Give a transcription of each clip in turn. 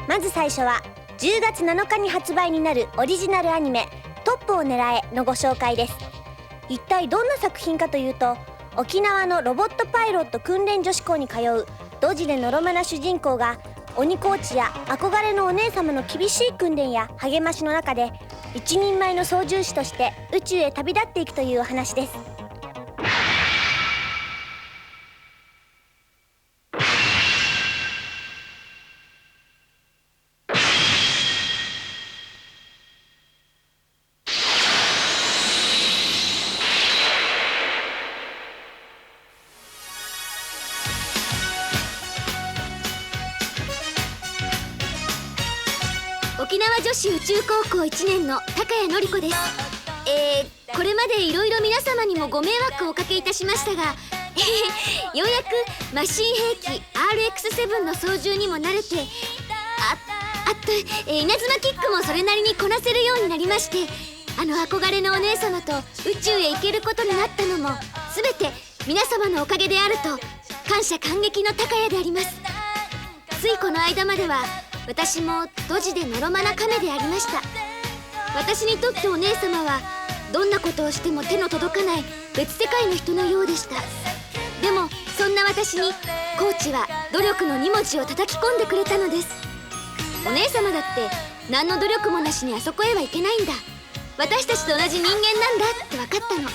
まず最初は10月7日に発売になるオリジナルアニメトップを狙えのご紹介です。一体どんな作品かというと、沖縄のロボットパイロット訓練女子校に通うドジでのろまな主人公が鬼コーチや憧れのお姉様の厳しい訓練や励ましの中で一人前の操縦士として宇宙へ旅立っていくというお話です。沖縄女子宇宙高校1年の高谷典子です。これまでいろいろ皆様にもご迷惑をおかけいたしましたが、ようやくマシン兵器 RX7 の操縦にも慣れて、稲妻キックもそれなりにこなせるようになりまして、憧れのお姉様と宇宙へ行けることになったのも全て皆様のおかげであると感謝感激の高谷であります。ついこの間までは私もドジでのろまな亀でありました。私にとってお姉様はどんなことをしても手の届かない別世界の人のようでした。でもそんな私にコーチは努力の2文字を叩き込んでくれたのです。お姉様だって何の努力もなしにあそこへは行けないんだ、私たちと同じ人間なんだって分かったの。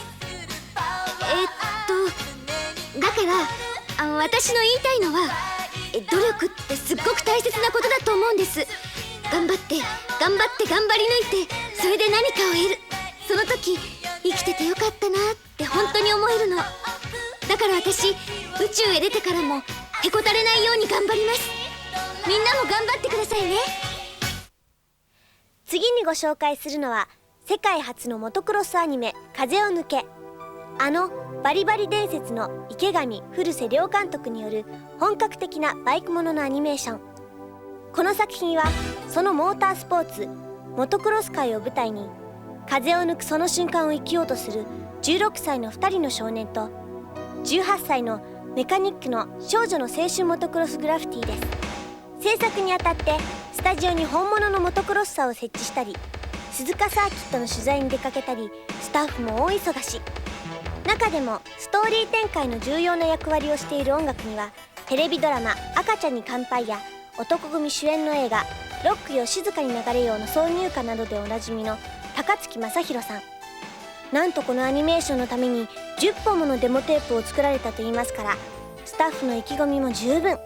だから私の言いたいのは、努力ってすっごく大切なことだと思うんです。頑張って頑張り抜いて、それで何かを得る。その時生きててよかったなって本当に思えるの。だから私、宇宙へ出てからもへこたれないように頑張ります。みんなも頑張ってくださいね。次にご紹介するのは世界初のモトクロスアニメ風を抜け。バリバリ伝説の池上古瀬亮監督による本格的なバイクもののアニメーション。この作品はそのモータースポーツモトクロス界を舞台に、風を抜くその瞬間を生きようとする16歳の2人の少年と18歳のメカニックの少女の青春モトクロスグラフィティです。制作にあたってスタジオに本物のモトクロスサーを設置したり、鈴鹿サーキットの取材に出かけたり、スタッフも大忙し。中でもストーリー展開の重要な役割をしている音楽には、テレビドラマ「赤ちゃんに乾杯」や男組主演の映画「ロックよ静かに流れよう」の挿入歌などでおなじみの高槻雅弘さん。なんとこのアニメーションのために10本ものデモテープを作られたといいますから、スタッフの意気込みも十分。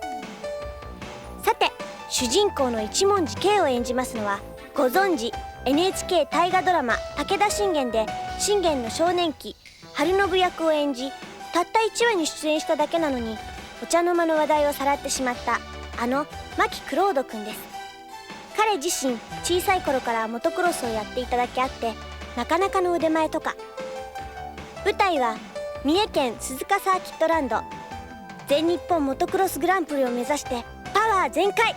さて、主人公の一文字 K を演じますのは、ご存知 NHK 大河ドラマ「武田信玄」で信玄の少年期春信役を演じ、たった1話に出演しただけなのにお茶の間の話題をさらってしまった牧クロードくんです。彼自身小さい頃からモトクロスをやっていただけあって、なかなかの腕前とか。舞台は三重県鈴鹿サーキットランド。全日本モトクロスグランプリを目指してパワー全開。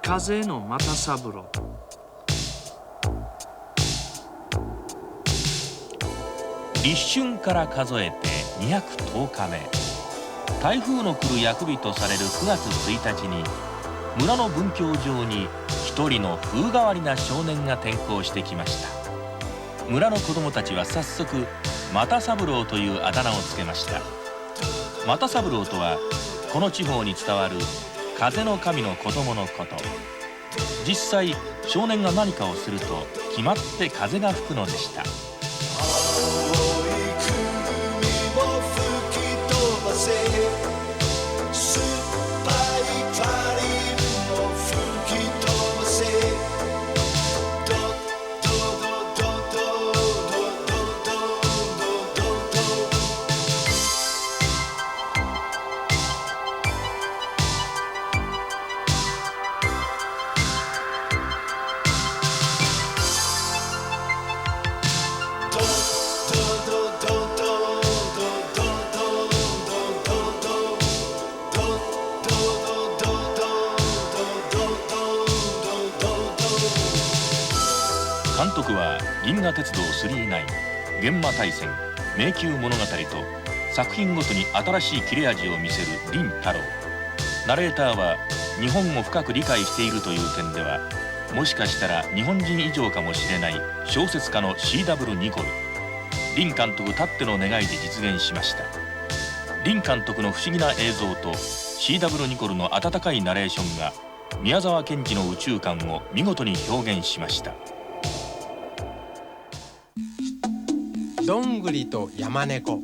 風の又三郎。立春から数えて210日目、台風の来る役日とされる9月1日に村の文教場に一人の風変わりな少年が転校してきました。村の子供たちは早速又三郎というあだ名をつけました。又三郎とはこの地方に伝わる風の神の子供のこと。実際少年が何かをすると決まって風が吹くのでした。監督は銀河鉄道999、幻魔大戦、迷宮物語と作品ごとに新しい切れ味を見せる林太郎。ナレーターは日本を深く理解しているという点ではもしかしたら日本人以上かもしれない小説家の C.W. ニコル。林監督たっての願いで実現しました。林監督の不思議な映像と C.W. ニコルの温かいナレーションが宮沢賢治の宇宙観を見事に表現しました。どんぐりと山猫。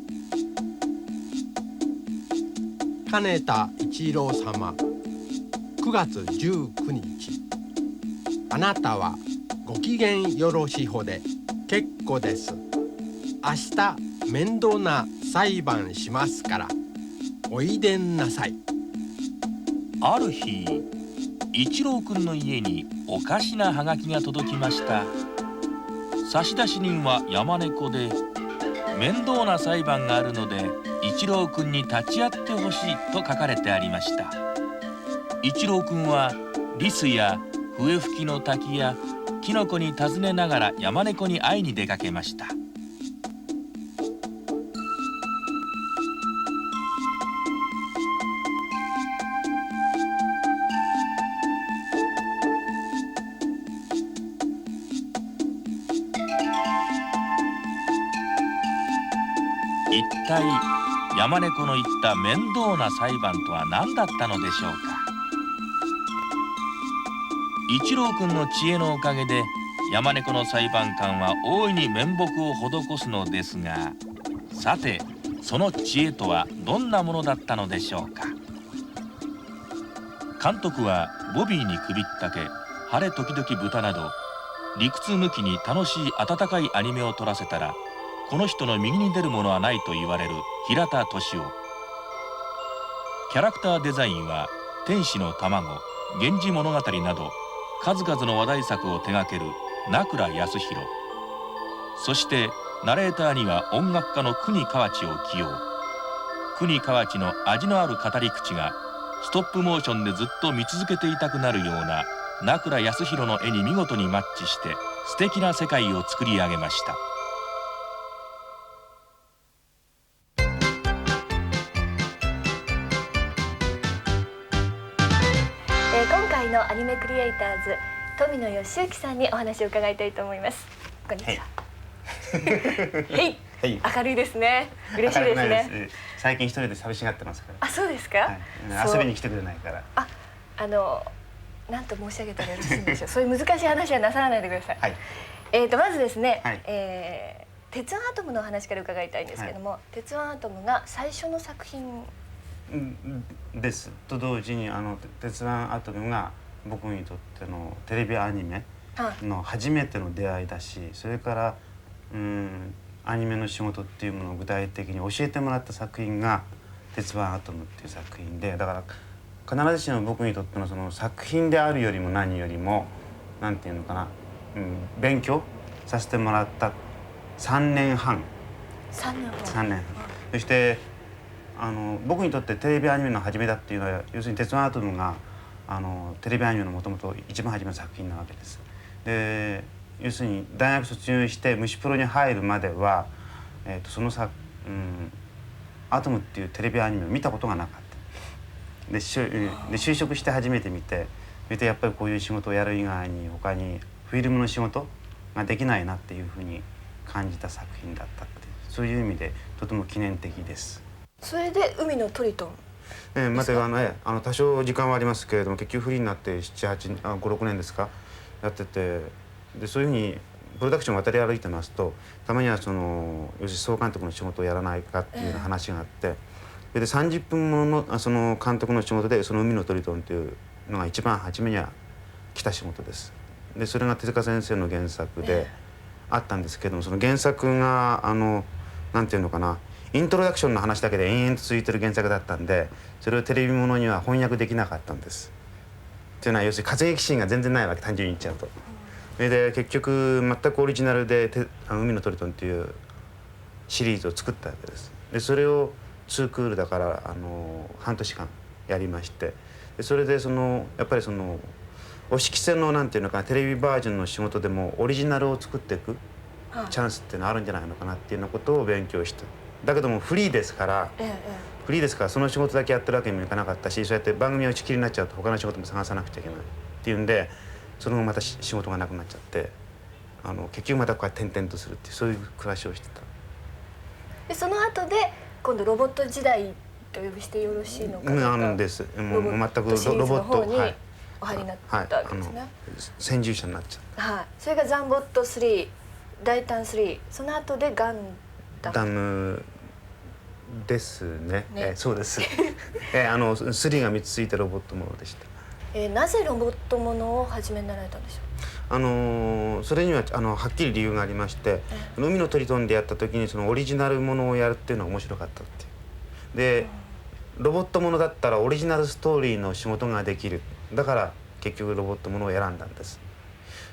金田一郎様。9月19日。あなたはご機嫌よろしほで結構です。明日面倒な裁判しますからおいでんなさい。ある日、一郎くんの家におかしなハガキが届きました。差出人は山猫で、面倒な裁判があるので一郎くんに立ち会ってほしいと書かれてありました。一郎くんはリスや笛吹きの滝やキノコに尋ねながら山猫に会いに出かけました。一体山猫の言った面倒な裁判とは何だったのでしょうか。一郎くんの知恵のおかげで山猫の裁判官は大いに面目を施すのですが、さてその知恵とはどんなものだったのでしょうか。監督はボビーに首ったけ、晴れ時々豚など理屈抜きに楽しい温かいアニメを撮らせたらこの人の右に出るものはないと言われる平田敏夫。キャラクターデザインは天使の卵、源氏物語など数々の話題作を手掛ける名倉康弘。そしてナレーターには音楽家の国河内を起用。国河内の味のある語り口がストップモーションでずっと見続けていたくなるような名倉康弘の絵に見事にマッチして素敵な世界を作り上げました。今回のアニメクリエイターズ富野義行さんにお話を伺いたいと思います。こんにちは。はい。はい。明るいですね。嬉しいです明るくないね。です。最近一人で寂しがってますから。あ、そうですか。はい、そう遊びに来てくれないから。あ、なんと申し上げたらよろしいんでしょう。そういう難しい話はなさらないでください。はい。まずですね、はい、鉄腕アトムの話から伺いたいんですけども、鉄腕アトムが最初の作品ですと同時に鉄腕アトムが僕にとってのテレビアニメの初めての出会いだし、それからアニメの仕事っていうものを具体的に教えてもらった作品が鉄腕アトムっていう作品で、だから必ずしも僕にとってのその作品であるよりも何よりもなんていうのかな、勉強させてもらった3年半。3年半。そして僕にとってテレビアニメの初めだっていうのは、要するに鉄腕アトムがテレビアニメのもともと一番初めの作品なわけです。で要するに大学卒業して虫プロに入るまでは、そのアトムっていうテレビアニメを見たことがなかった。で就職して初めて見て、やっぱりこういう仕事をやる以外に他にフィルムの仕事ができないなっていうふうに感じた作品だったって、そういう意味でとても記念的です。それで海のトリトン。また多少時間はありますけれども、結局フリーになって5、6年ですかやってて、でそういうふうにプロダクションを渡り歩いてますと、たまには要するに総監督の仕事をやらないかっていうような話があって、で30分ものその監督の仕事でその海のトリトンっていうのが一番初めには来た仕事です。でそれが手塚先生の原作であったんですけども、その原作がなんていうのかな、イントロダクションの話だけで延々と続いてる原作だったんで、それをテレビものには翻訳できなかったんです。というのは要するに活劇シーンが全然ないわけ、単純に言っちゃうと。それで結局全くオリジナルで海のトリトンっていうシリーズを作ったわけです。でそれを2クールだから半年間やりまして、でそれでやっぱりお指揮性のなんていうのかな、テレビバージョンの仕事でもオリジナルを作っていくチャンスっていうのはあるんじゃないのかなっていうようなことを勉強した。だけどもフリーですから、その仕事だけやってるわけにもいかなかったし、そうやって番組が打ち切りになっちゃうと他の仕事も探さなくちゃいけないっていうんで、その後また仕事がなくなっちゃって、結局またこうやって転々とするっていう、そういう暮らしをしてた。でその後で今度ロボット時代と呼びしてよろしいのかな。です。もう全くロボットにお入りになったわけですね。先住者になっちゃった。はい。それがザンボット3、大胆3、その後でガンダムですね。そうです。3が3つついたロボットものでした。なぜロボットものを始めになられたんでしょう。それにははっきり理由がありまして、海のトリトンでやった時にそのオリジナルものをやるっていうのが面白かったっていう。でロボットものだったらオリジナルストーリーの仕事ができる。だから結局ロボットものを選んだんです。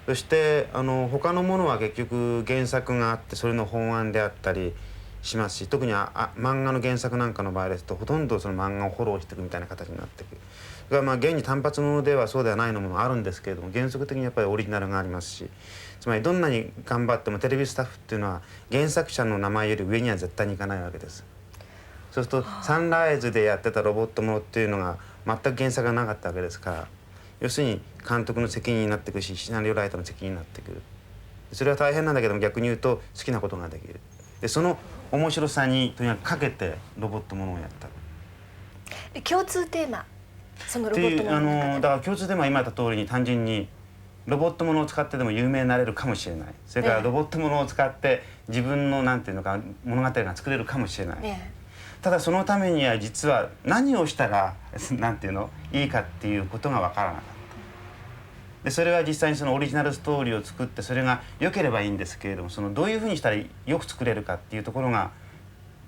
そして他のものは結局原作があってそれの本案であったりしますし、特に漫画の原作なんかの場合ですとほとんどその漫画をフォローしていくみたいな形になっていく。が現に単発ものではそうではないのもあるんですけれども、原則的にやっぱりオリジナルがありますし、つまりどんなに頑張ってもテレビスタッフっていうのは原作者の名前より上には絶対にいかないわけです。そうするとサンライズでやってたロボットものっていうのが全く原作がなかったわけですから、要するに監督の責任になっていくし、シナリオライターの責任になってくる。それは大変なんだけども、逆に言うと好きなことができる。でその面白さにとにかくかけてロボットものをやった。共通テーマ、そのロボットものの中でだから共通テーマは今言った通りに単純にロボットものを使ってでも有名になれるかもしれない。それからロボットものを使って自分のなんていうのか物語が作れるかもしれない。ただそのためには実は何をしたらなんていうのいいかっていうことが分からなかった。でそれは実際にそのオリジナルストーリーを作ってそれが良ければいいんですけれども、そのどういうふうにしたらよく作れるかっていうところが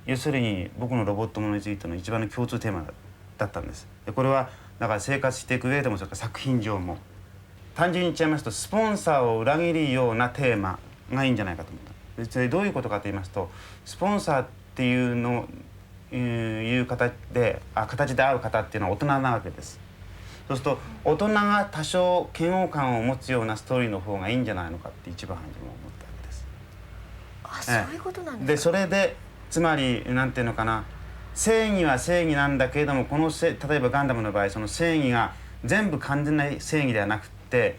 要するに僕のロボットものについての一番の共通テーマだったんです。でこれはだから生活していく上でもそれから作品上も単純に言っちゃいますとスポンサーを裏切るようなテーマがいいんじゃないかと思った。それどういうことかと言いますと、スポンサーっていうのいう形で会う方っていうのは大人なわけです。そうすると大人が多少嫌悪感を持つようなストーリーの方がいいんじゃないのかって一番初め思ったわけです。そういうことなんですか。でそれでつまりなんていうのかな、正義は正義なんだけれども例えばガンダムの場合その正義が全部完全な正義ではなくて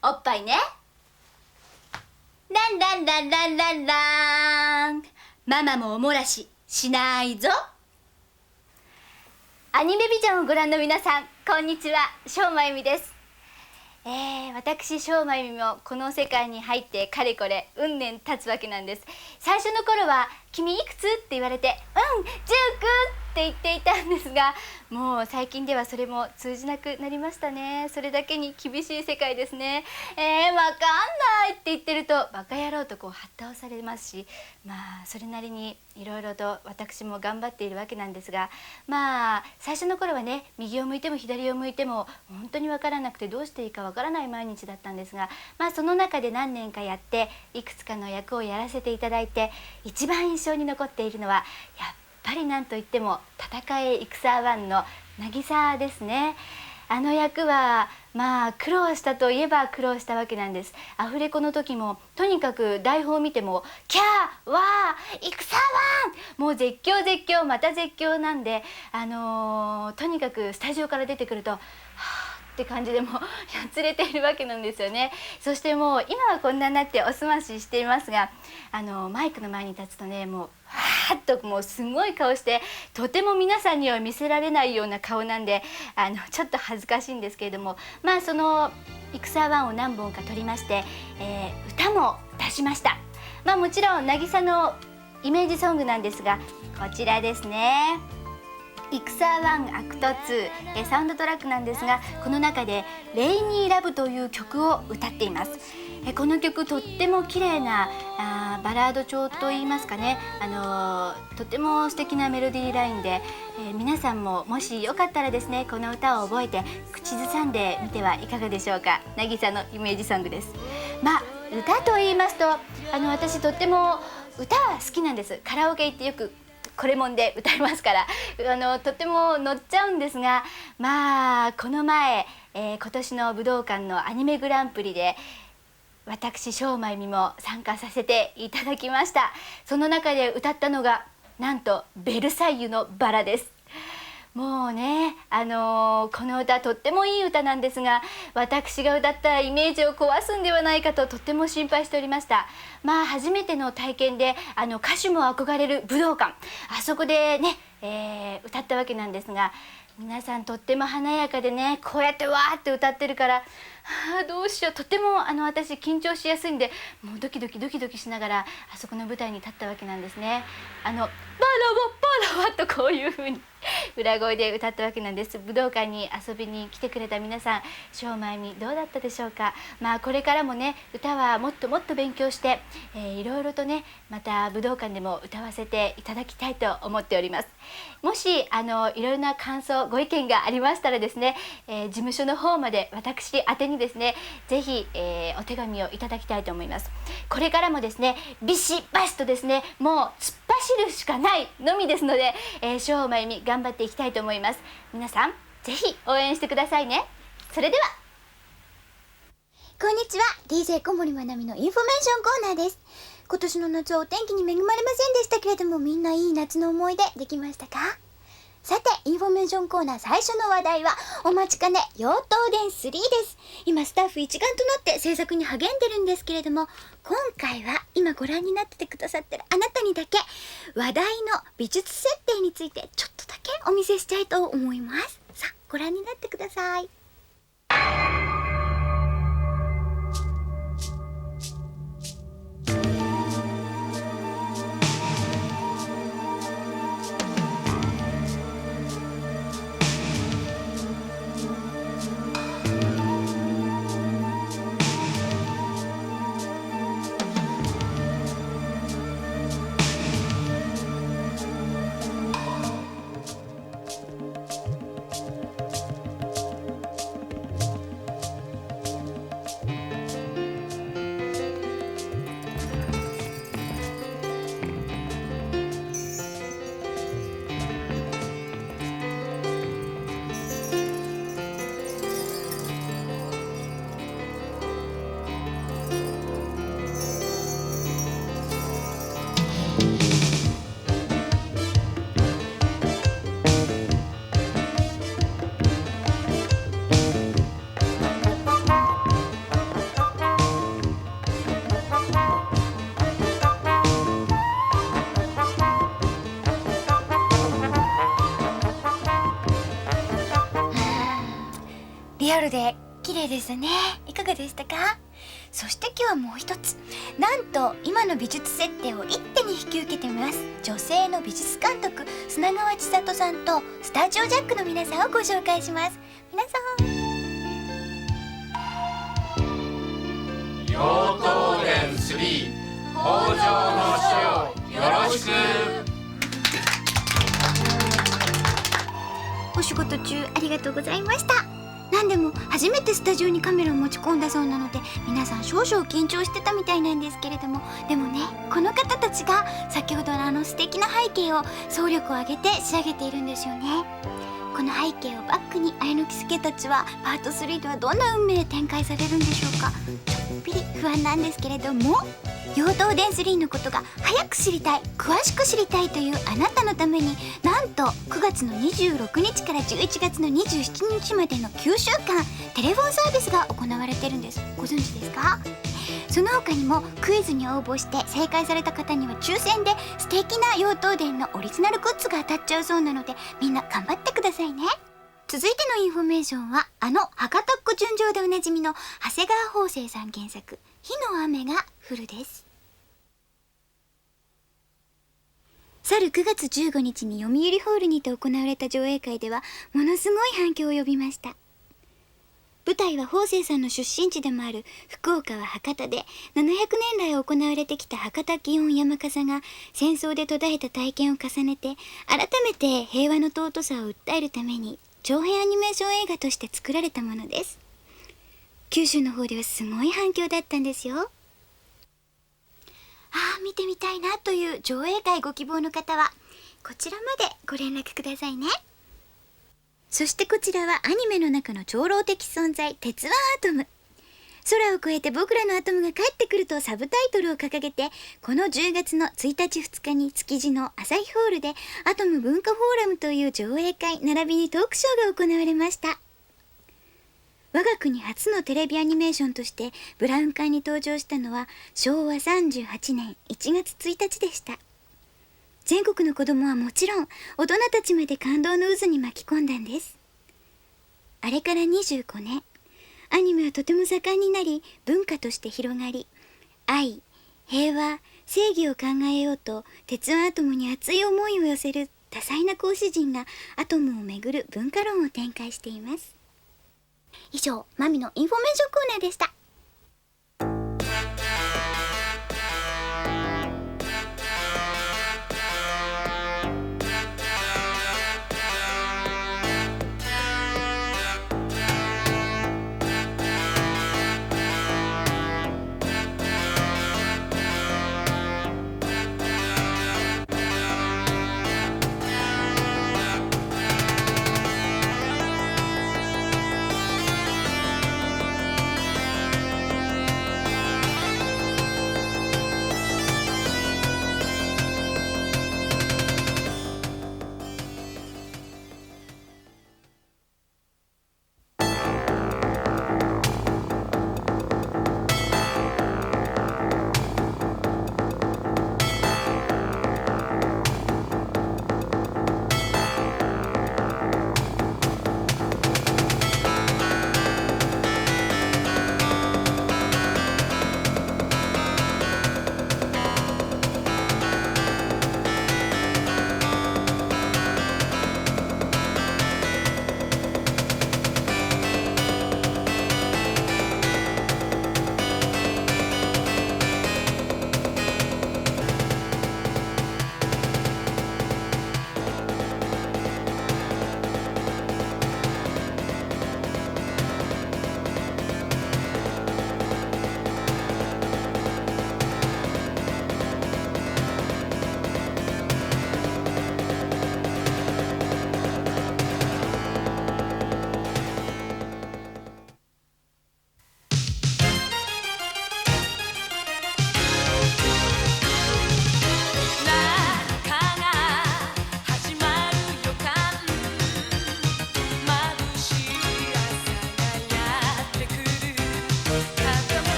あ、おっぱいね。ランランランランランラン。ママもおもらししないぞ。アニメビジョンをご覧の皆さん、こんにちは、正真由美です。私正真由美もこの世界に入ってかれこれうん年経つわけなんです。最初の頃は君いくつって言われて19って言っていたんですが、もう最近ではそれも通じなくなりましたね。それだけに厳しい世界ですね。わかんないって言ってるとバカ野郎とこうはった倒されますし、まあそれなりにいろいろと私も頑張っているわけなんですが、まあ最初の頃はね、右を向いても左を向いても本当に分からなくてどうしていいか分からない毎日だったんですが、まあその中で何年かやっていくつかの役をやらせていただいて、一番印象に残っているのはやっぱりなんといっても戦え戦ワンの渚ですね。あの役はまあ苦労したといえば苦労したわけなんです。アフレコの時もとにかく台本を見てもキャーわー戦ワン、もう絶叫絶叫また絶叫なんで、とにかくスタジオから出てくるとはーって感じでもうやつれているわけなんですよね。そしてもう今はこんなになっておすまししていますが、マイクの前に立つとね、もうわーっともうすごい顔して、とても皆さんには見せられないような顔なんでちょっと恥ずかしいんですけれども、まあその戦ワンを何本か撮りまして、歌も出しました。まあもちろん渚のイメージソングなんですが、こちらですね。イクサー1アクト2、サウンドトラックなんですが、この中でレイニーラブという曲を歌っています。この曲とっても綺麗なバラード調といいますかね、とても素敵なメロディーラインで、皆さんももしよかったらですね、この歌を覚えて口ずさんでみてはいかがでしょうか。渚のイメージソングです。歌と言いますと私とっても歌は好きなんです。カラオケ行ってよくこれもんで歌いますからとっても乗っちゃうんですが、この前、今年の武道館のアニメグランプリで私正真由美も参加させていただきました。その中で歌ったのがなんとベルサイユのバラです。もうね、この歌とってもいい歌なんですが、私が歌ったイメージを壊すんではないかととっても心配しておりました。初めての体験で歌手も憧れる武道館、あそこでね、歌ったわけなんですが、皆さんとっても華やかでね、こうやってわーって歌ってるから、どうしよう、とっても私緊張しやすいんで、もうドキドキしながらあそこの舞台に立ったわけなんですね。バラワバラワとこういう風に裏声で歌ったわけなんです。武道館に遊びに来てくれた皆さん、正真由美どうだったでしょうか。これからもね、歌はもっともっと勉強して、いろいろとね、また武道館でも歌わせていただきたいと思っております。もしいろいろな感想ご意見がありましたらですね、事務所の方まで私宛てにですね、ぜひ、お手紙をいただきたいと思います。これからもですね、ビシバシとですね、もう突っ走るしかないのみですので、正真由美頑張っていきたいと思います。皆さんぜひ応援してくださいね。それではこんにちは、 DJ 小森まなみのインフォメーションコーナーです。今年の夏はお天気に恵まれませんでしたけれども、みんないい夏の思い出できましたか？さて、インフォメーションコーナー最初の話題はお待ちかね妖刀伝3です。今スタッフ一丸となって制作に励んでるんですけれども、今回は今ご覧になっててくださってるあなたにだけ話題の美術設定についてちょっとだけお見せしたいと思います。さあ、ご覧になってください。リアルで綺麗でしたね。いかがでしたか？そして今日はもう一つ、なんと今の美術設定を一手に引き受けてます女性の美術監督砂川千里さんとスタジオジャックの皆さんをご紹介します。皆さん、妖刀伝3北条の死をよろしく。お仕事中ありがとうございました。なんでも初めてスタジオにカメラを持ち込んだそうなので、皆さん少々緊張してたみたいなんですけれども、でもね、この方たちが先ほどの素敵な背景を総力を挙げて仕上げているんですよね。この背景をバックに綾之助たちはパート3ではどんな運命で展開されるんでしょうか。ちょっぴり不安なんですけれども、妖刀伝3のことが早く知りたい、詳しく知りたいというあなたのために、なんと9月の26日から11月の27日までの9週間テレフォンサービスが行われてるんです。ご存知ですか？その他にもクイズに応募して正解された方には抽選で素敵な妖刀伝のオリジナルグッズが当たっちゃうそうなので、みんな頑張ってくださいね。続いてのインフォメーションは博多っ子純情でおなじみの長谷川法生さん原作、火の雨が降るです。去る9月15日に読売ホールにて行われた上映会ではものすごい反響を呼びました。舞台は方正さんの出身地でもある福岡は博多で、700年来行われてきた博多祇園山笠が戦争で途絶えた体験を重ねて、改めて平和の尊さを訴えるために長編アニメーション映画として作られたものです。九州の方ではすごい反響だったんですよ。見てみたいなという上映会ご希望の方はこちらまでご連絡くださいね。そしてこちらはアニメの中の超老的存在、鉄腕アトム。空を越えて僕らのアトムが帰ってくるとサブタイトルを掲げて、この10月の1日2日に築地の朝日ホールでアトム文化フォーラムという上映会並びにトークショーが行われました。我が国初のテレビアニメーションとしてブラウン管に登場したのは昭和38年1月1日でした。全国の子供はもちろん大人たちまで感動の渦に巻き込んだんです。あれから25年、アニメはとても盛んになり文化として広がり、愛、平和、正義を考えようと鉄腕アトムに熱い思いを寄せる多彩な講師陣がアトムをめぐる文化論を展開しています。以上、マミのインフォメーションコーナーでした。